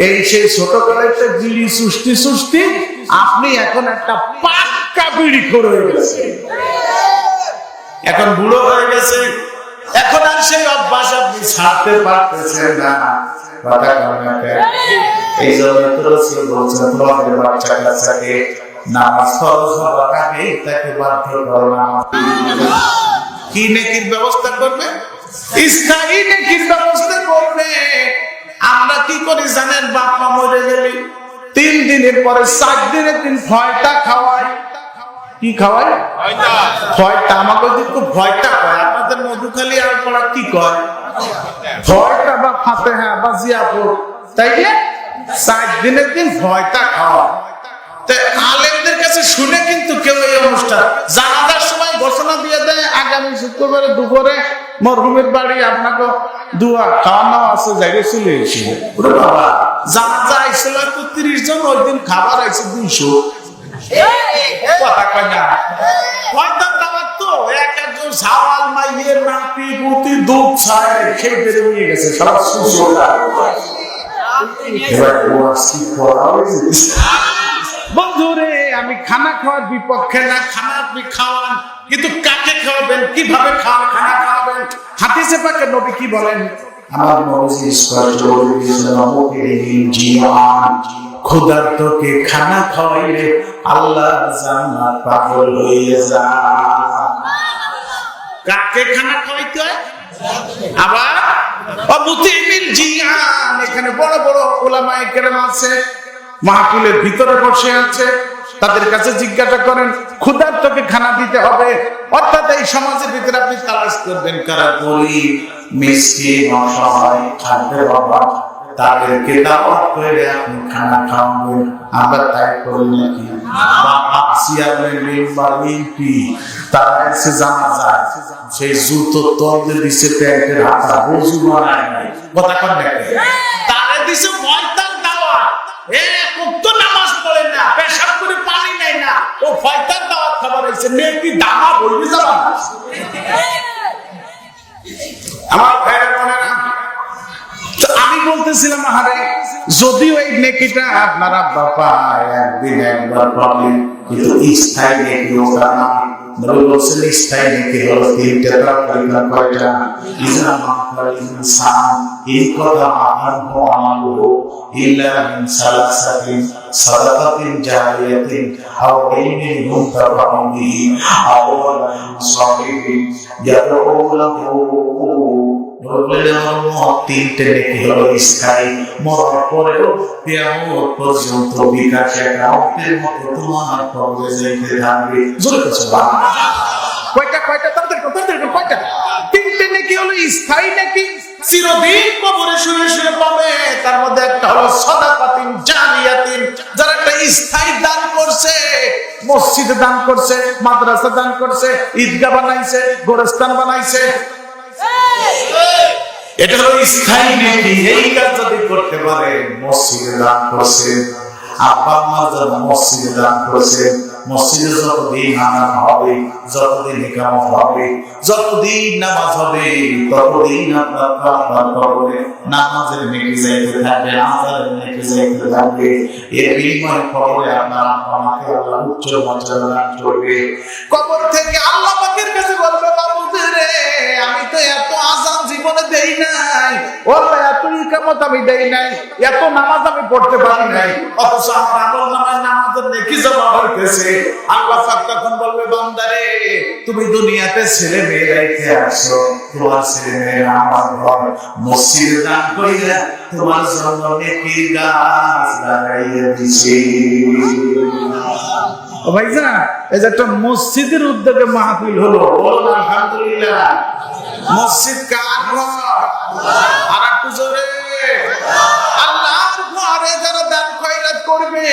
এই সেই ছোটবেলায় একটা বিড়ি সুষ্টি আপনি এখন একটা পাক্কা বিড়ি করে হয়ে গেছে, এখন বুড়ো হয়ে গেছে, এখন আর সেই অভ্যাস আপনি ছাড়তে পারতেছেন না। কথা বলেন। এই জন্য তো রাসূল বলেছেন তোমাদের বাচ্চা কাচ্চাকে নামাজ ফরজ হওয়ার আগে তাকে বাধ্য করো নামাজ। কি নেকির ব্যবস্থা করবে? স্থায়ী নেকির ব্যবস্থা করবে। আমরা কি করি জানেন? বাপ মা মরে গেলে 3 দিনের পরে 4 দিনের দিন ভয়টা খাওয়াই। কি খাওয়াই? ভয়টা। আমাকে কিন্তু ভয়টা কয়, আপনাদের মধুখালী আর পড়া কি কয়? ভয়টা বা ফাতিহা বা জিয়াপুর, তাই না? 4 দিনের দিন ভয়টা খাওয়ায়। আলেমদের কাছে শুনে কিন্তু কেউ এই অনুষ্ঠান জানাজার সময় ঘোষণা দিয়ে দেয় আগামী শুক্রবারে দুপুরে মরহুমের বাড়ি আপনাকে দোয়া খাওয়ানো আছে, জায়গায় চলে এসে বাবা জানাজা আইছিল 30 জন, ওই দিন খাবার আইছে 200। কথা কয় না? পয়তার দাওয়াত তো একজন সাওয়াল মাইয়ের নাতি পুতি দুধ ছায় খেয়ে বেরিয়ে নিয়ে গেছে সব সুসোলা। এবার ওয়াসি করা হয়েছে। বন্ধুরে, আমি খানা খাওয়ার বিপক্ষে না, খানা আপনি খাওয়ান, কিন্তু কাকে খাওয়াবেন, কিভাবে খানা খাওয়াবেন? হাদিসে পাকে নবী কি বলেন? আমার নবী স্পষ্ট বলে দিয়েছেন মুকিরিন জিয়ান, ক্ষুধার্তকে খানা খাওয়াইলে আল্লাহ জান্নাত পাগল হয়ে যায়। কাকে খানা খাওয়াইতে হয়? আবার মুকিরিন জিয়ান, এখানে বড় বড় উলামায়ে কেরাম আছে, মাহফিলের ভিতরে বসে আছে, তাদের কাছে জিজ্ঞাসা করেন ক্ষুধার্তকে খানা দিতে হবে। অর্থাৎ এই সমাজের ভিতরে আপনি তালাশ করবেন কারা গরিব, মিসকিন, অসহায়, খাদ্যের অভাব, তাদেরকে দাওয়াত করে আপনি খানা খাওয়াবেন। আমরা তাই করি নাকি? তারা এসে জানা যায় সেই জুতো তলে দিছে প্যান্টের হাতা বজু বানায় নাই। কথা কন নাকি? তারা দিছে ময়দান দাওয়াত, নামাজ পড়ে না, পেশাব করে পানি নেয় না, ও ফয়তার দাওয়াত খাবার হয়েছে, নেকি দামা বলবি যাবা। আমার ভাইরা বোনেরা, আমি বলতেছিলাম আরে যদিও এই নেকিটা আপনারা বাবা একদিন একবার পাবেন, কিন্তু স্থায়ী নেকি ওটা না। নবী বলেছেন স্থায়ী নেকি হলো 3টা। তার পরিমাণ কয়টা? ইজা মাকাল ইনসান এই কথা আরম্ভ আমালু ইল্লা মিন সালাসাতিন সাদাকাতিন জারিয়াতিন আও ইলমিন মুনতাফাউন বিহি আও ওয়ালাদিন সালিহিন ইয়াদউ লাহু। তিনটে নেকি হলো স্থায়ী, মরার পরেও কিয়ামত পর্যন্ত বিকাশ একাউন্টের মতো তোমার কবরে যাইতে থাকবে। জোরে কথা বল। কয়টা তাদের কয়টা? তিনটে নেকি হলো স্থায়ী নেকি, চিরদিন কবরে শুয়ে শুয়ে পাবে। তার মধ্যে একটা হলো সাদাকাতিন জারিয়াতিন, যারা একটা স্থায়ী দান করছে, মসজিদে দান করছে, মাদ্রাসা দান করছে, ঈদগাহ বানাইছে, গোরস্থান বানাইছে, এটা হলো স্থায়ী নেকি। এই কাজ যদি করতে পারে, মসজিদে দান করছে, আব্বা আম্মার জন্য মসজিদে দান করছে, মসজিদে যতদিন আনান হবে, যতদিন ইকামত হবে, যতদিন নামাজ হবে, ততদিন আপনার কবরে নামাজের নেকি যাইতে থাকবে, আযানের নেকি যাইতে থাকবে। এর বিনিময়ে কবরে আপনার আমাকে আল্লাহ উচ্চ মর্যাদা দান করবে। কবর থেকে আল্লাহ পাকের কাছে বলবে বাবুদের আমি তো এত আযান জীবনে দেই নাই, আল্লাহ এত ইকামত আমি দেই নাই, এত নামাজ আমি পড়তে পারি নাই, অথচ আমার আমলনামায় নামাজের নেকি জমা হইতেছে। আল্লাহ পাক তখন বলবে বান্দারে তুমি দুনিয়াতে ছেলে মেয়ে রেখে আসো, তোমার ছেলে মেয়েরা আমার ঘর মসজিদে দান কইরা তোমার জন্য নেকির গাছ লাগাইয়া দিছি। ও ভাইজান, এই যে একটা মসজিদের উদ্যোগে মাহফিল হলো, বলুন আলহামদুলিল্লাহ। মসজিদ কার ঘর? আর একটু জোরে। আল্লাহর ঘরে যারা দান খয়রাত করবে,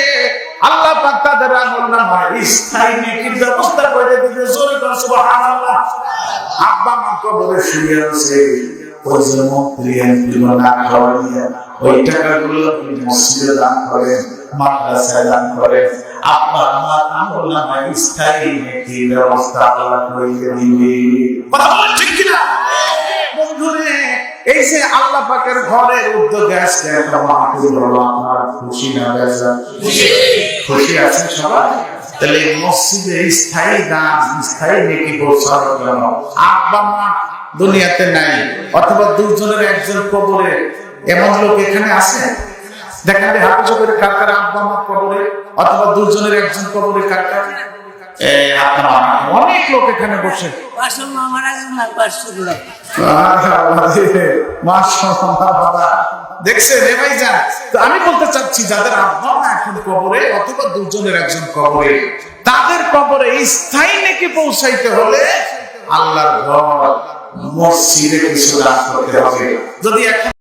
আল্লাহ পাক তাদের আমলনামায় স্থায়ী নেকির ব্যবস্থা করে দিবে। জোরে করে সুবহানাল্লাহ। আব্বা মা কবরে শুয়ে আছে, ওই যে মন্ত্রী এমপি না খাওয়াইয়া ওই টাকাগুলো মসজিদে দান করে, মাদ্রাসায় দান করে, আপনার আমার আমলনামায় স্থায়ী নেকির ব্যবস্থা আল্লাহ করে দিবে। কথা বলেন ঠিক কিনা? বন্ধুরে, এই যে আল্লাহ পাকের ঘরের উদ্যোগে আজকে একটা মাহফিল হলো, আপনারা খুশি না বেজার? খুশি আছেন সবাই? তাহলে মসজিদে স্থায়ী দান, স্থায়ী নেকি পৌঁছানোর জন্য আব্বা মা দুনিয়াতে নাই, অথবা দুজনের একজন কবরে, এমন লোক এখানে আছে? দেখেন হাফিজ করে কার কার আব্বা মা কবরে, অথবা দুজনের একজন কবরে কার কার? অনেক লোক এখানে বসে। দেখছেন এ ভাইজান, তো আমি বলতে চাচ্ছি যাদের আব্বা মা এখন কবরে অথবা দুজনের একজন কবরে, তাদের কবরে স্থায়ী নেকি পৌঁছাইতে হলে আল্লাহর ঘর মসজিদে কিছু দান করতে হবে। যদি এখন